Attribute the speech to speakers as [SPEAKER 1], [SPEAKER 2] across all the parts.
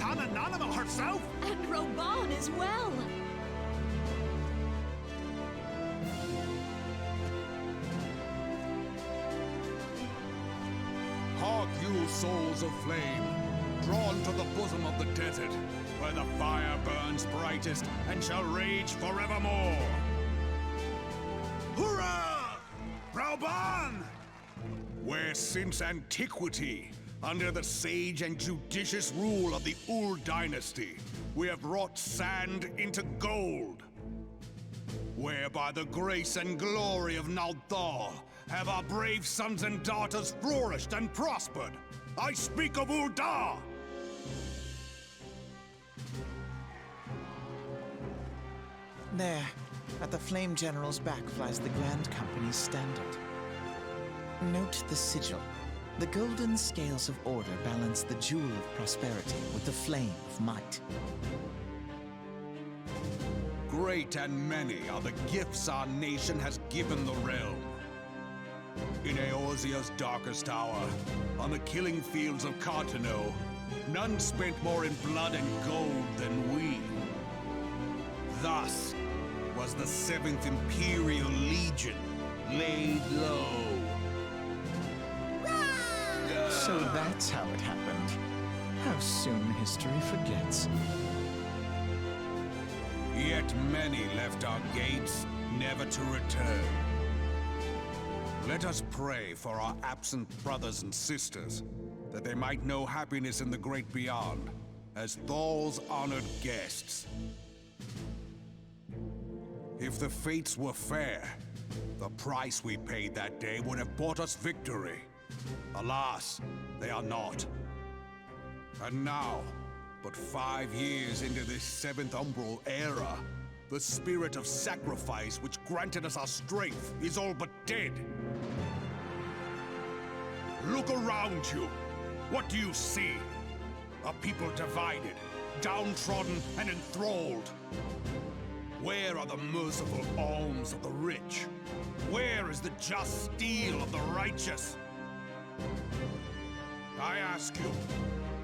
[SPEAKER 1] Sultana Nanimal herself!
[SPEAKER 2] And Roban as well!
[SPEAKER 1] Hark you, souls of flame, drawn to the bosom of the desert, where the fire burns brightest and shall rage forevermore! Hurrah! Rauban! Where since antiquity, under the sage and judicious rule of the Ul dynasty, we have wrought sand into gold. Where by the grace and glory of Naldar have our brave sons and daughters flourished and prospered. I speak of Ul'dah!
[SPEAKER 3] There, at the Flame General's back flies the Grand Company's standard. Note the sigil. The golden scales of order balance the jewel of prosperity with the flame of might.
[SPEAKER 1] Great and many are the gifts our nation has given the realm. In Eorzea's darkest hour, on the killing fields of Cartano, none spent more in blood and gold than we. Thus was the 7th Imperial Legion laid low.
[SPEAKER 3] So that's how it happened. How soon history forgets.
[SPEAKER 1] Yet many left our gates, never to return. Let us pray for our absent brothers and sisters, that they might know happiness in the great beyond, as Thal's honored guests. If the fates were fair, the price we paid that day would have bought us victory. Alas, they are not. And now, but 5 years into this 7th Umbral era, the spirit of sacrifice which granted us our strength is all but dead. Look around you. What do you see? A people divided, downtrodden and enthralled. Where are the merciful alms of the rich? Where is the just steel of the righteous? I ask you,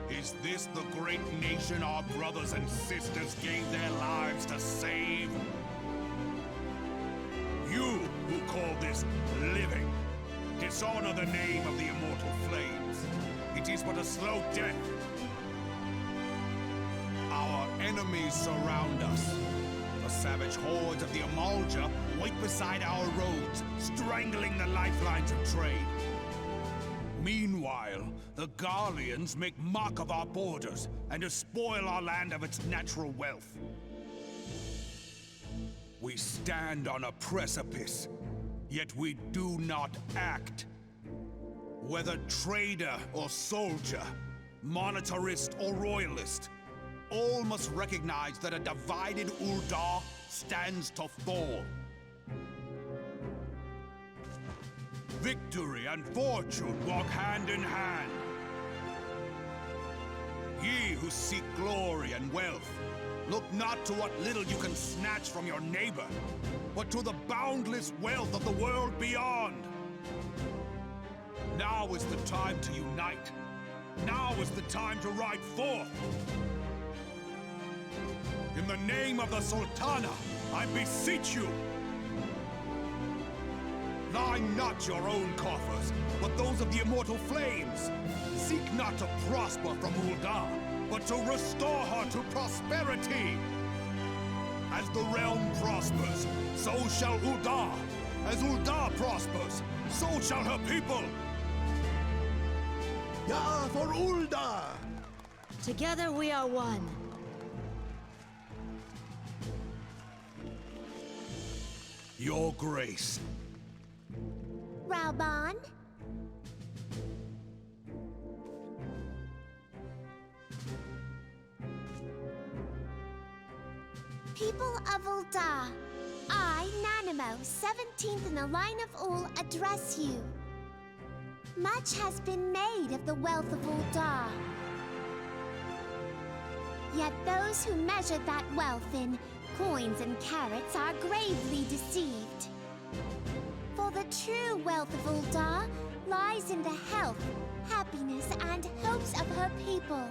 [SPEAKER 1] is this the great nation our brothers and sisters gave their lives to save? You who call this living, dishonor the name of the immortal flames. It is but a slow death. Our enemies surround us. The savage hordes of the Amalja wait beside our roads, strangling the lifelines of trade. Meanwhile, the Garleans make mock of our borders and despoil our land of its natural wealth. We stand on a precipice, yet we do not act. Whether trader or soldier, monetarist or royalist, all must recognize that a divided Ul'dah stands to fall. Victory and fortune walk hand in hand. Ye who seek glory and wealth, look not to what little you can snatch from your neighbor, but to the boundless wealth of the world beyond. Now is the time to unite. Now is the time to ride forth. In the name of the Sultana, I beseech you, line not your own coffers, but those of the immortal flames. Seek not to prosper from Ul'dah, but to restore her to prosperity. As the realm prospers, so shall Ul'dah. As Ul'dah prospers, so shall her people.
[SPEAKER 4] Ya for Ul'dah!
[SPEAKER 2] Together we are one.
[SPEAKER 1] Your Grace.
[SPEAKER 5] Rauban? People of Ul'dah, I, Nanimo, 17th in the line of Ul, address you. Much has been made of the wealth of Ul'dah. Yet those who measure that wealth in coins and carats are gravely deceived. For the true wealth of Ul'dah lies in the health, happiness, and hopes of her people.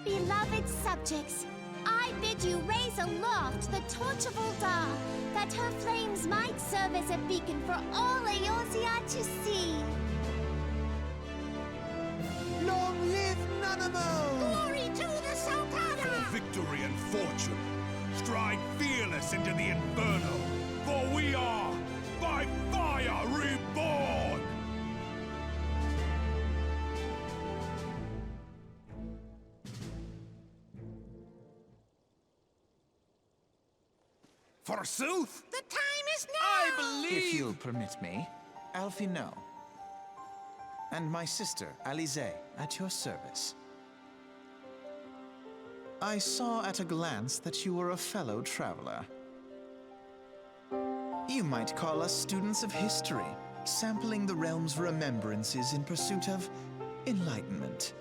[SPEAKER 5] Beloved subjects, I bid you raise aloft the torch of Uldar, that her flames might serve as a beacon for all Eorzea to see.
[SPEAKER 4] Long live Nanamo!
[SPEAKER 5] Glory to the Sultana!
[SPEAKER 1] For victory and fortune, stride fearless into the Inferno, for we are, by fire, reborn! Forsooth?
[SPEAKER 5] The time is now!
[SPEAKER 3] If you'll permit me, Alfie no. And my sister, Alize, at your service. I saw at a glance that you were a fellow traveler. You might call us students of history, sampling the realm's remembrances in pursuit of enlightenment.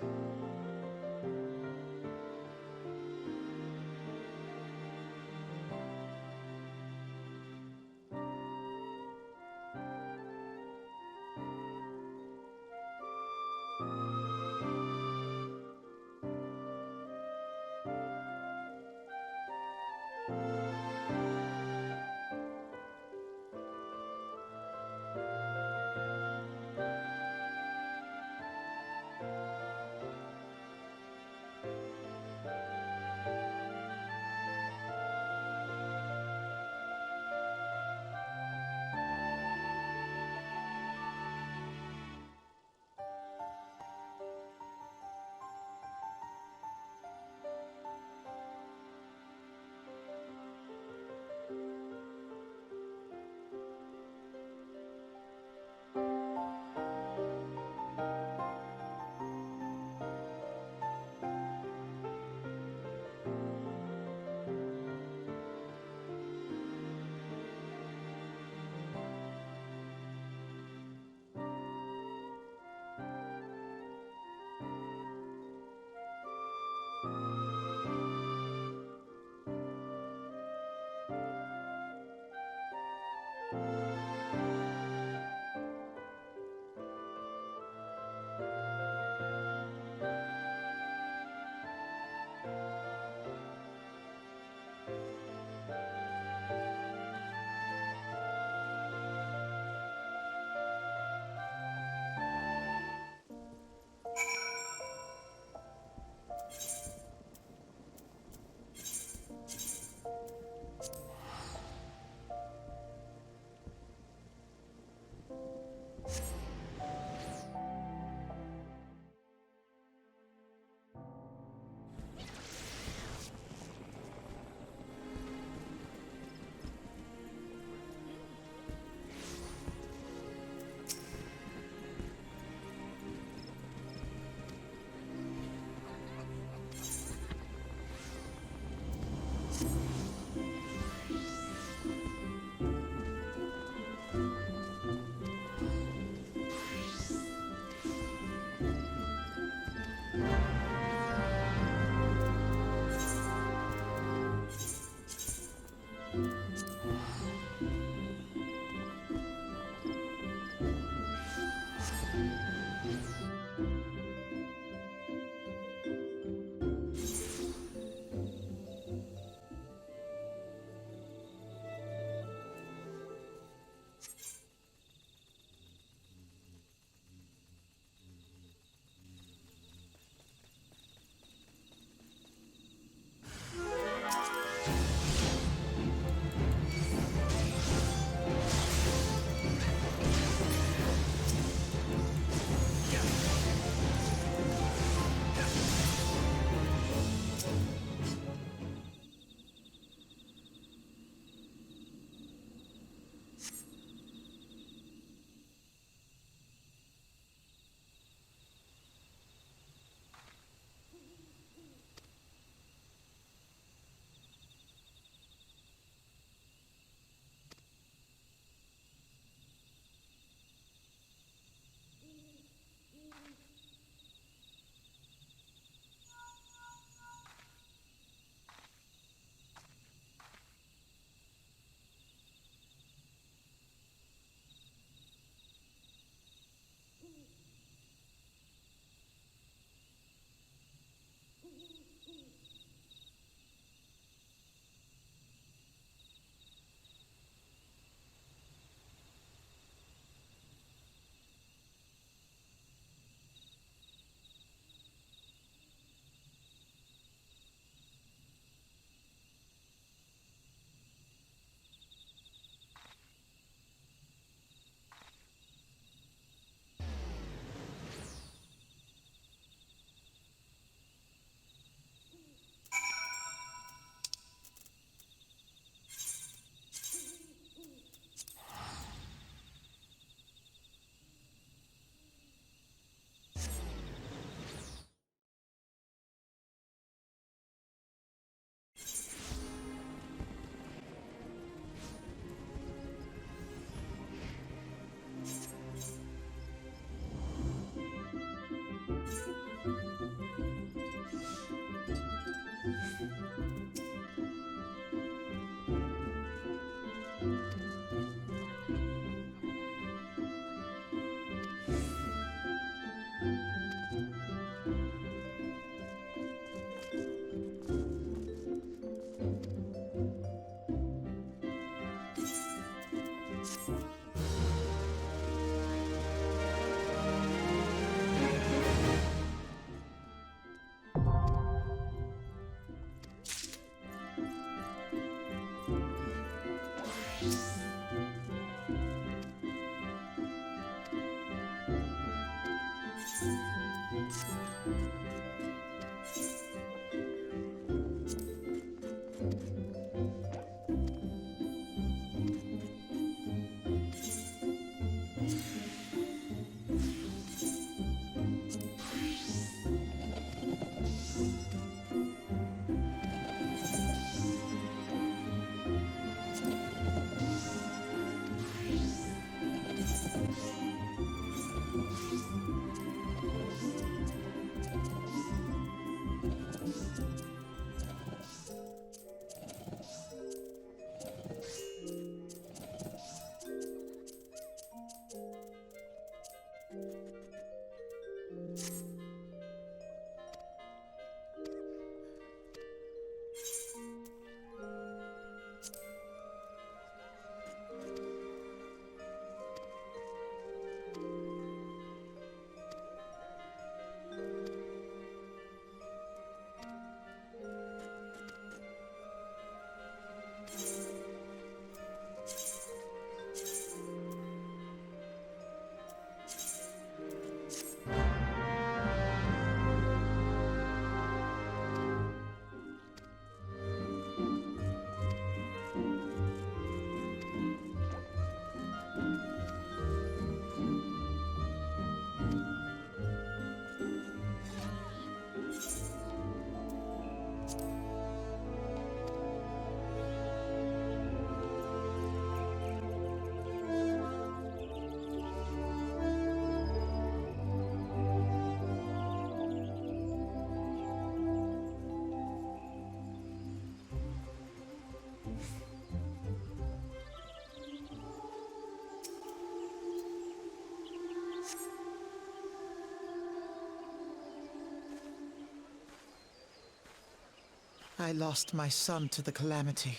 [SPEAKER 3] I lost my son to the calamity.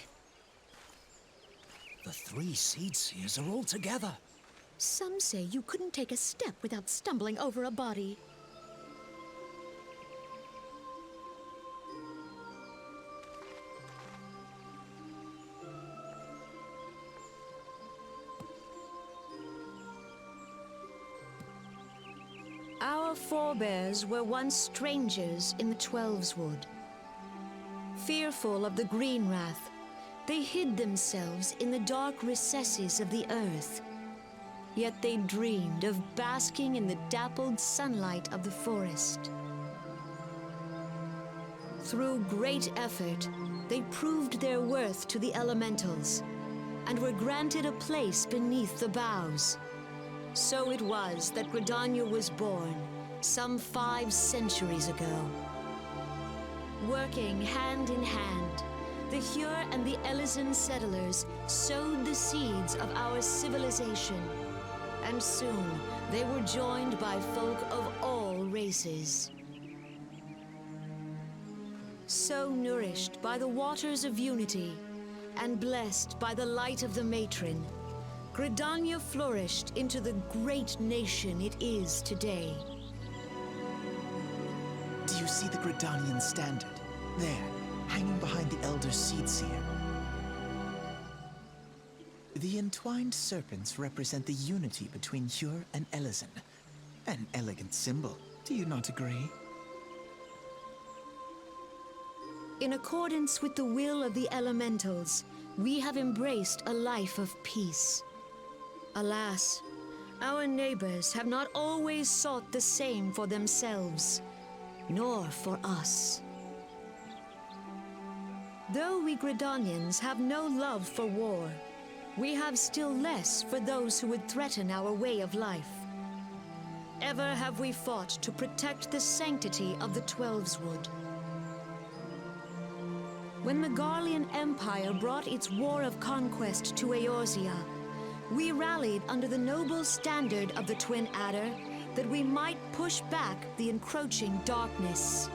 [SPEAKER 6] The three Seed Seers are all together.
[SPEAKER 2] Some say you couldn't take a step without stumbling over a body. Our forebears were once strangers in the Twelveswood. Fearful of the Green Wrath, they hid themselves in the dark recesses of the earth. Yet they dreamed of basking in the dappled sunlight of the forest. Through great effort, they proved their worth to the elementals, and were granted a place beneath the boughs. So it was that Gridania was born, some 5 centuries ago. Working hand in hand, the Hyur and the Elysian settlers sowed the seeds of our civilization, and soon they were joined by folk of all races. So nourished by the waters of unity, and blessed by the light of the matron, Gridania flourished into the great nation it is today.
[SPEAKER 3] Do you see the Gridanian standard? There, hanging behind the Elder Seedseer. The entwined serpents represent the unity between Hyur and Elysian. An elegant symbol, do you not agree?
[SPEAKER 2] In accordance with the will of the elementals, we have embraced a life of peace. Alas, our neighbors have not always sought the same for themselves, nor for us. Though we Gridanians have no love for war, we have still less for those who would threaten our way of life. Ever have we fought to protect the sanctity of the Twelveswood. When the Garlean Empire brought its war of conquest to Eorzea, we rallied under the noble standard of the Twin Adder that we might push back the encroaching darkness.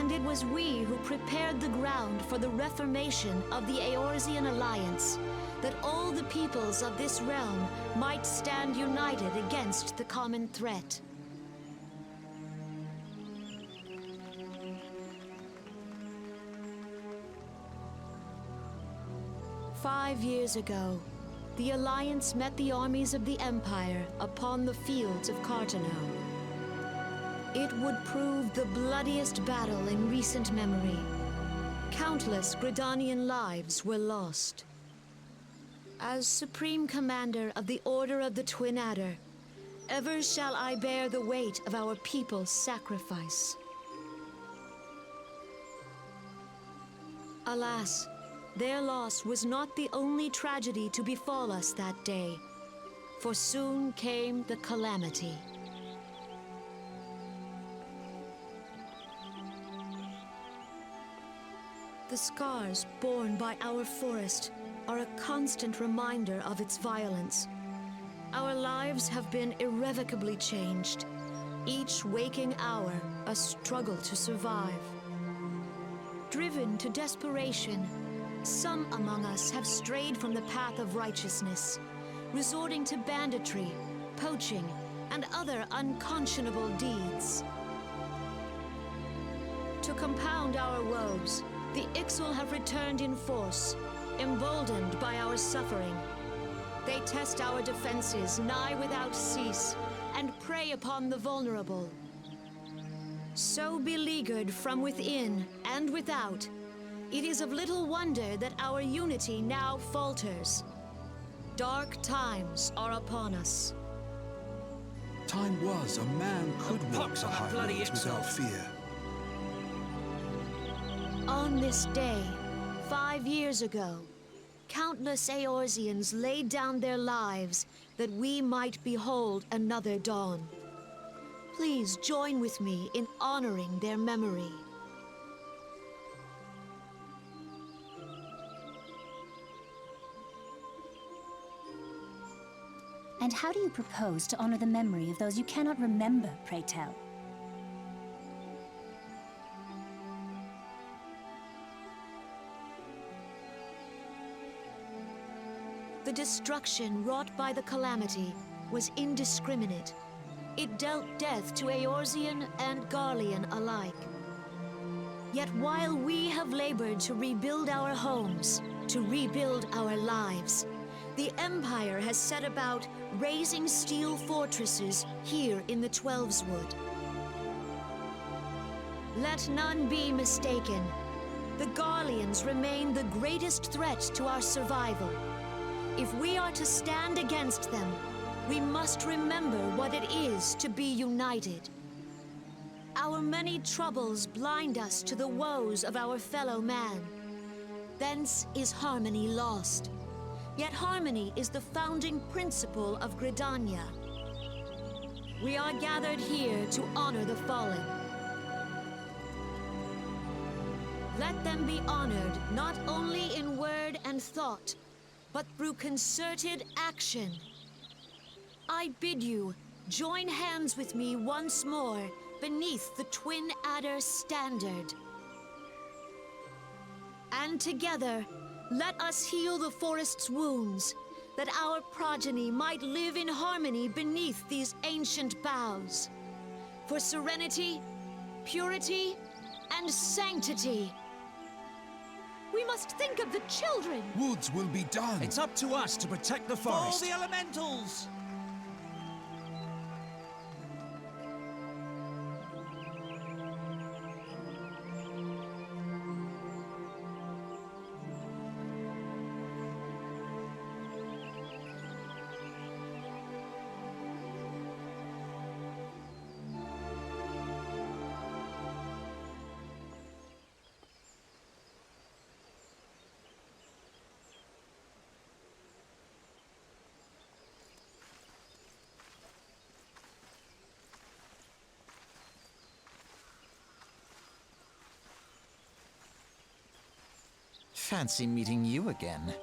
[SPEAKER 2] And it was we who prepared the ground for the reformation of the Eorzean Alliance, that all the peoples of this realm might stand united against the common threat. "5 years ago, the Alliance met the armies of the Empire upon the fields of Carteneau. It would prove the bloodiest battle in recent memory. Countless Gridanian lives were lost. As Supreme Commander of the Order of the Twin Adder, ever shall I bear the weight of our people's sacrifice. Alas, their loss was not the only tragedy to befall us that day, for soon came the calamity. The scars borne by our forest are a constant reminder of its violence. Our lives have been irrevocably changed, each waking hour a struggle to survive. Driven to desperation, some among us have strayed from the path of righteousness, resorting to banditry, poaching, and other unconscionable deeds. To compound our woes, the Ixal have returned in force, emboldened by our suffering. They test our defenses nigh without cease, and prey upon the vulnerable. So beleaguered from within and without, it is of little wonder that our unity now falters. Dark times are upon us.
[SPEAKER 7] Time was a man could walk
[SPEAKER 6] pox
[SPEAKER 7] the
[SPEAKER 6] on that bloody
[SPEAKER 7] highways without fear.
[SPEAKER 2] On this day, 5 years ago, countless Eorzeans laid down their lives that we might behold another dawn. Please join with me in honoring their memory.
[SPEAKER 8] And how do you propose to honor the memory of those you cannot remember, pray tell?
[SPEAKER 2] The destruction wrought by the calamity was indiscriminate. It dealt death to Eorzean and Garlean alike. Yet while we have labored to rebuild our homes, to rebuild our lives, the Empire has set about raising steel fortresses here in the Twelveswood. Let none be mistaken. The Garleans remain the greatest threat to our survival. If we are to stand against them, we must remember what it is to be united. Our many troubles blind us to the woes of our fellow man. Thence is harmony lost. Yet harmony is the founding principle of Gridania. We are gathered here to honor the fallen. Let them be honored not only in word and thought, but through concerted action. I bid you join hands with me once more beneath the Twin Adder standard. And together, let us heal the forest's wounds, that our progeny might live in harmony beneath these ancient boughs. For serenity, purity, and sanctity. We must think of the children!
[SPEAKER 7] Woods will be done.
[SPEAKER 6] It's up to us to protect the
[SPEAKER 4] For all
[SPEAKER 6] forest.
[SPEAKER 4] the elementals!
[SPEAKER 3] Fancy meeting you again.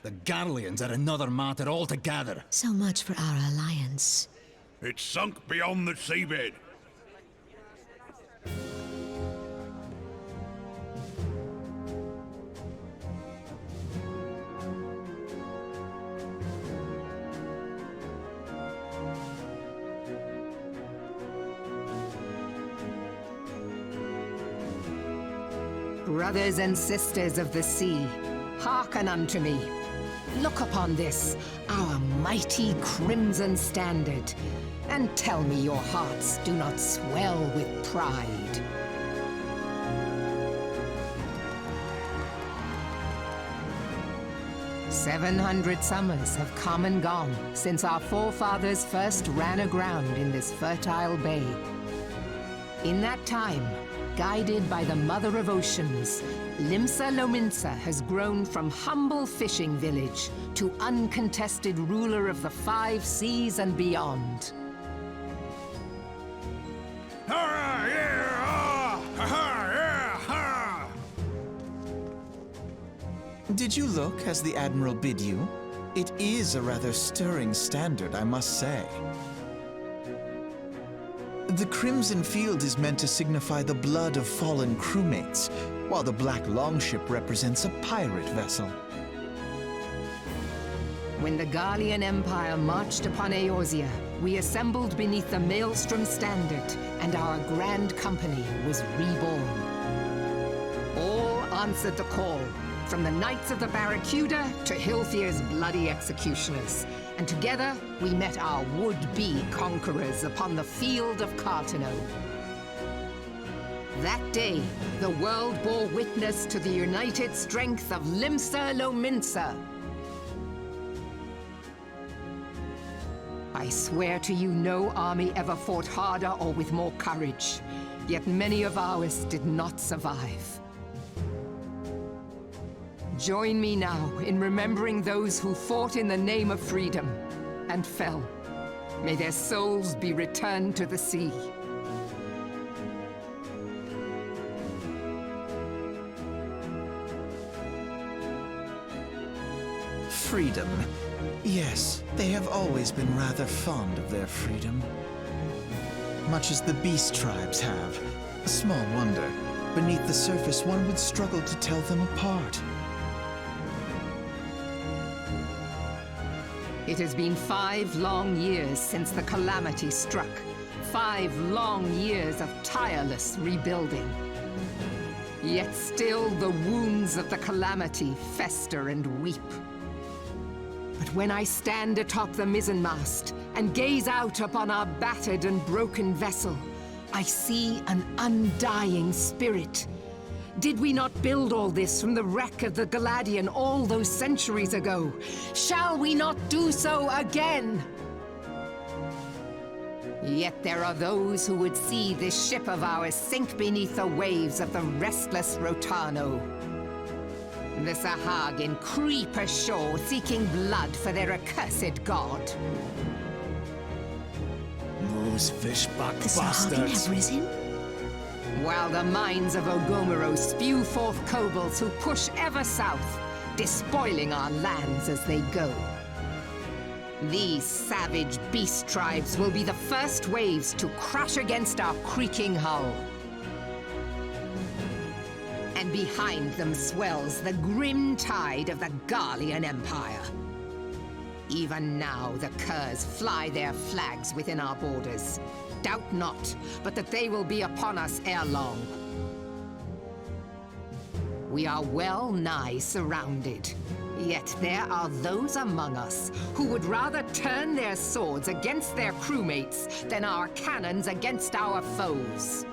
[SPEAKER 6] The Garleans are another matter altogether.
[SPEAKER 2] So much for our alliance.
[SPEAKER 1] It's sunk beyond the seabed.
[SPEAKER 9] Brothers and sisters of the sea, hearken unto me. Look upon this, our mighty crimson standard, and tell me your hearts do not swell with pride. "700 summers have come and gone since our forefathers first ran aground in this fertile bay. In that time, guided by the Mother of Oceans, Limsa Lominsa has grown from humble fishing village to uncontested ruler of the 5 seas and beyond.
[SPEAKER 3] Did you look as the Admiral bid you? It is a rather stirring standard, I must say. The Crimson Field is meant to signify the blood of fallen crewmates, while the Black Longship represents a pirate vessel.
[SPEAKER 9] When the Garlean Empire marched upon Eorzea, we assembled beneath the Maelstrom standard, and our grand company was reborn. All answered the call, from the Knights of the Barracuda to Hilfir's bloody executioners. And together, we met our would-be conquerors upon the field of Cartano. That day, the world bore witness to the united strength of Limsa Lominsa. I swear to you, no army ever fought harder or with more courage, yet many of ours did not survive. Join me now in remembering those who fought in the name of freedom and fell. May their souls be returned to the sea.
[SPEAKER 3] Freedom. Yes, they have always been rather fond of their freedom. Much as the beast tribes have. Small wonder. Beneath the surface, one would struggle to tell them apart.
[SPEAKER 9] It has been 5 long years since the calamity struck. 5 long years of tireless rebuilding. Yet still the wounds of the calamity fester and weep. But when I stand atop the mizzenmast and gaze out upon our battered and broken vessel, I see an undying spirit. Did we not build all this from the wreck of the Galadian all those centuries ago? Shall we not do so again? Yet there are those who would see this ship of ours sink beneath the waves of the restless Rotano. The Sahagin creep ashore seeking blood for their accursed god.
[SPEAKER 6] Those fishback
[SPEAKER 2] The Sahagin
[SPEAKER 6] bastards.
[SPEAKER 2] have risen?
[SPEAKER 9] While the mines of Ogomero spew forth kobolds who push ever south, despoiling our lands as they go. These savage beast tribes will be the first waves to crash against our creaking hull. And behind them swells the grim tide of the Garlean Empire. Even now, the curs fly their flags within our borders. Doubt not, but that they will be upon us ere long. We are well nigh surrounded. Yet there are those among us who would rather turn their swords against their crewmates than our cannons against our foes.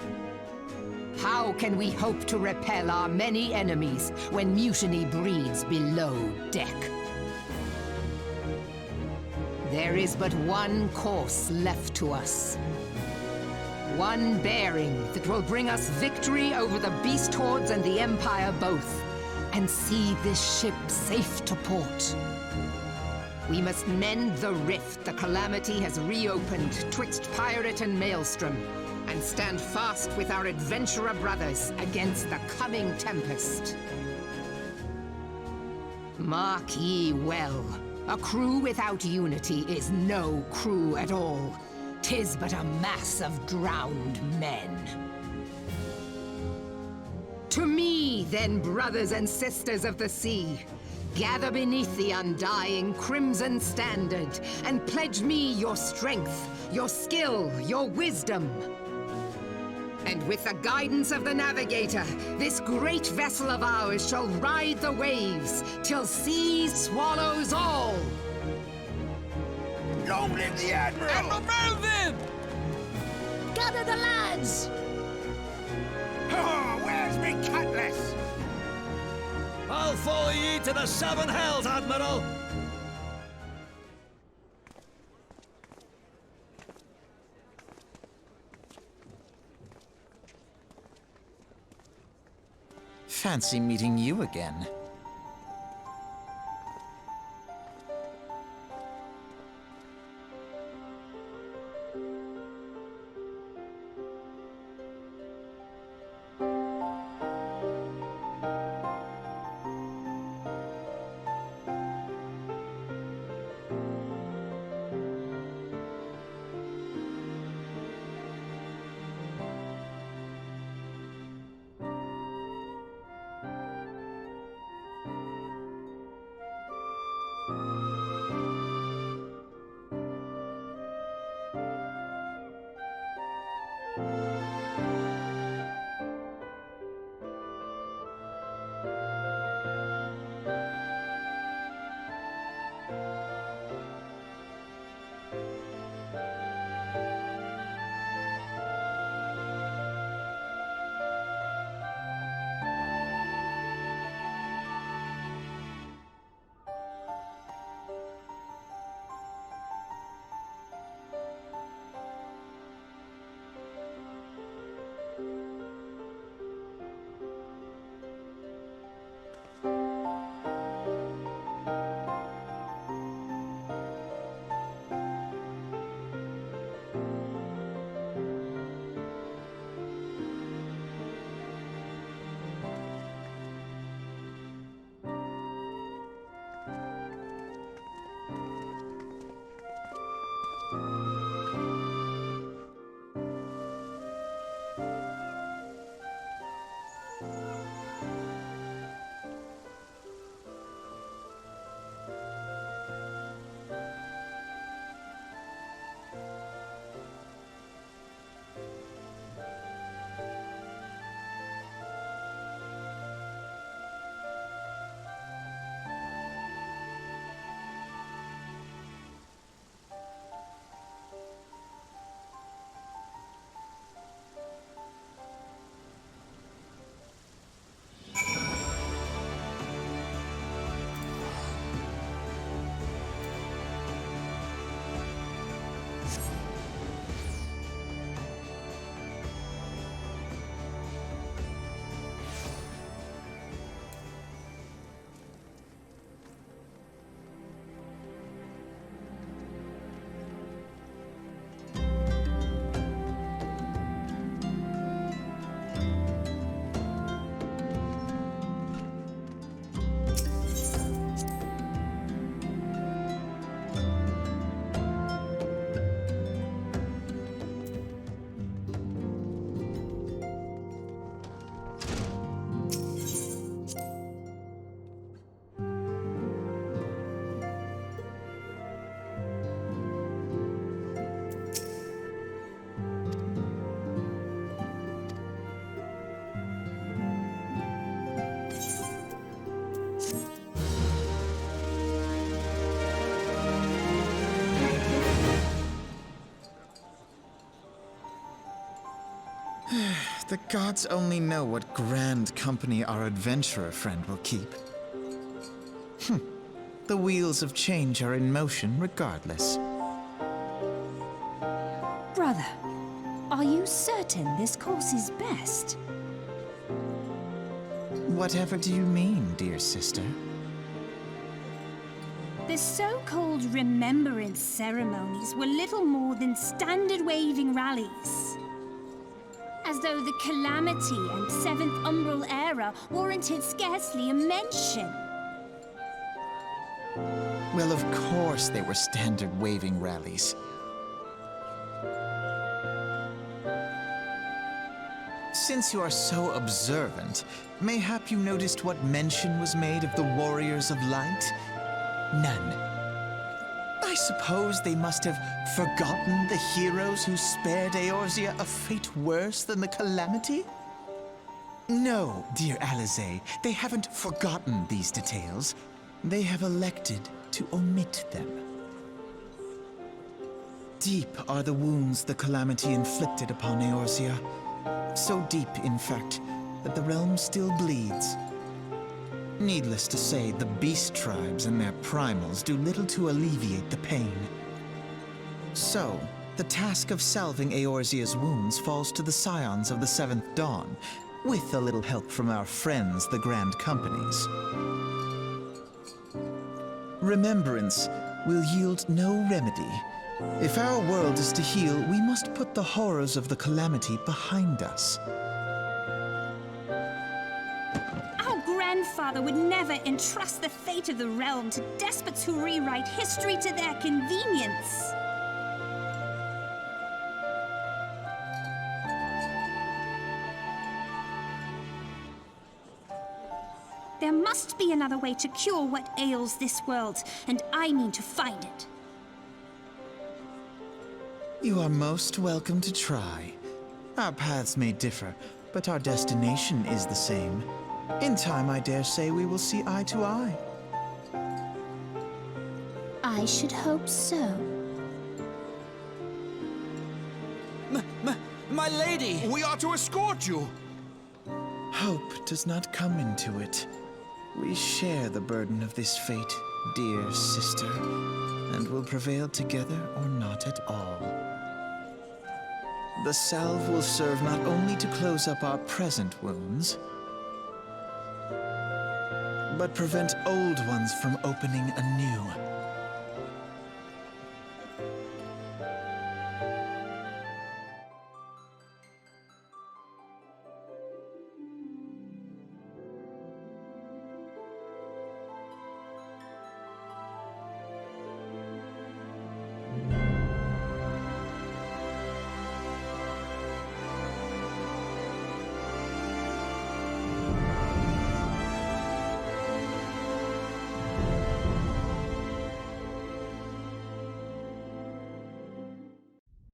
[SPEAKER 9] How can we hope to repel our many enemies when mutiny breeds below deck? There is but one course left to us. One bearing that will bring us victory over the beast hordes and the Empire both, and see this ship safe to port. We must mend the rift the Calamity has reopened twixt Pirate and Maelstrom, and stand fast with our adventurer brothers against the coming tempest. Mark ye well. A crew without unity is no crew at all. 'Tis but a mass of drowned men. To me, then, brothers and sisters of the sea, gather beneath the undying crimson standard and pledge me your strength, your skill, your wisdom. And with the guidance of the navigator, this great vessel of ours shall ride the waves till sea swallows all.
[SPEAKER 1] Long live the Admiral!
[SPEAKER 6] Admiral Melvin!
[SPEAKER 2] Gather the lads!
[SPEAKER 1] Oh, where's me cutlass?
[SPEAKER 6] I'll follow ye to the seven hells, Admiral!
[SPEAKER 3] Fancy meeting you again. The gods only know what grand company our adventurer friend will keep. The wheels of change are in motion regardless.
[SPEAKER 8] Brother, are you certain this course is best?
[SPEAKER 3] Whatever do you mean, dear sister?
[SPEAKER 8] The so-called remembrance ceremonies were little more than standard waving rallies. As though the Calamity and 7th Umbral Era warranted scarcely a mention.
[SPEAKER 3] Well, of course they were standard waving rallies. Since you are so observant, mayhap you noticed what mention was made of the Warriors of Light? None. I suppose they must have forgotten the heroes who spared Eorzea a fate worse than the Calamity? No, dear Alize, they haven't forgotten these details. They have elected to omit them. Deep are the wounds the Calamity inflicted upon Eorzea. So deep, in fact, that the realm still bleeds. Needless to say, the beast tribes and their primals do little to alleviate the pain. So, the task of salving Eorzea's wounds falls to the scions of the Seventh Dawn, with a little help from our friends, the Grand Companies. Remembrance will yield no remedy. If our world is to heal, we must put the horrors of the Calamity behind us.
[SPEAKER 8] Our grandfather would never entrust the fate of the realm to despots who rewrite history to their convenience. There must be another way to cure what ails this world, and I mean to find it.
[SPEAKER 3] You are most welcome to try. Our paths may differ, but our destination is the same. In time, I dare say we will see eye to eye.
[SPEAKER 5] I should hope so.
[SPEAKER 6] My lady!
[SPEAKER 4] We are to escort you!
[SPEAKER 3] Hope does not come into it. We share the burden of this fate, dear sister, and will prevail together or not at all. The salve will serve not only to close up our present wounds, but prevent old ones from opening anew.